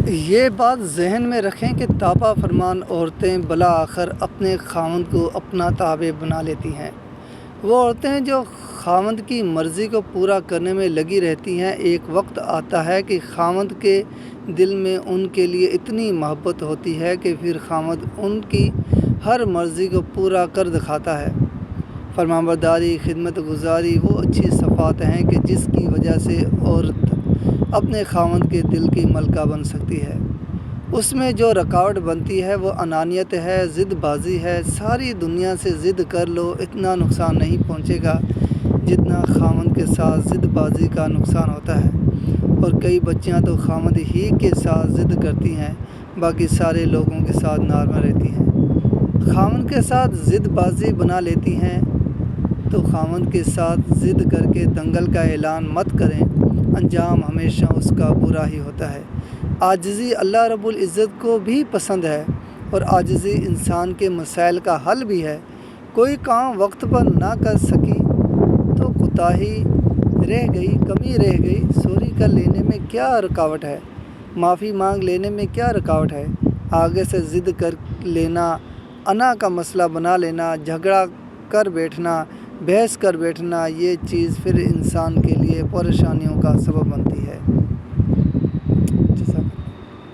یہ بات ذہن میں رکھیں کہ تابع فرمان عورتیں بالآخر اپنے خاوند کو اپنا تابع بنا لیتی ہیں۔ وہ عورتیں جو خاوند کی مرضی کو پورا کرنے میں لگی رہتی ہیں، ایک وقت آتا ہے کہ خاوند کے دل میں ان کے لیے اتنی محبت ہوتی ہے کہ پھر خاوند ان کی ہر مرضی کو پورا کر دکھاتا ہے۔ فرمانبرداری، خدمت گزاری وہ اچھی صفات ہیں کہ جس کی وجہ سے عورت اپنے خاوند کے دل کی ملکہ بن سکتی ہے۔ اس میں جو رکاوٹ بنتی ہے وہ انانیت ہے، ضد بازی ہے۔ ساری دنیا سے ضد کر لو، اتنا نقصان نہیں پہنچے گا جتنا خاوند کے ساتھ ضد بازی کا نقصان ہوتا ہے۔ اور کئی بچیاں تو خاوند ہی کے ساتھ ضد کرتی ہیں، باقی سارے لوگوں کے ساتھ نارمل رہتی ہیں۔ خاوند کے ساتھ ضد بازی بنا لیتی ہیں تو خاوند کے ساتھ ضد کر کے دنگل کا اعلان مت کریں، انجام ہمیشہ اس کا برا ہی ہوتا ہے۔ عاجزی اللہ رب العزت کو بھی پسند ہے، اور عاجزی انسان کے مسائل کا حل بھی ہے۔ کوئی کام وقت پر نہ کر سکی تو کوتاہی رہ گئی، کمی رہ گئی، سوری کر لینے میں کیا رکاوٹ ہے؟ معافی مانگ لینے میں کیا رکاوٹ ہے؟ آگے سے ضد کر لینا، انا کا مسئلہ بنا لینا، جھگڑا کر بیٹھنا، بحث کر بیٹھنا، یہ چیز پھر انسان کے لیے پریشانیوں کا سبب بنتی ہے۔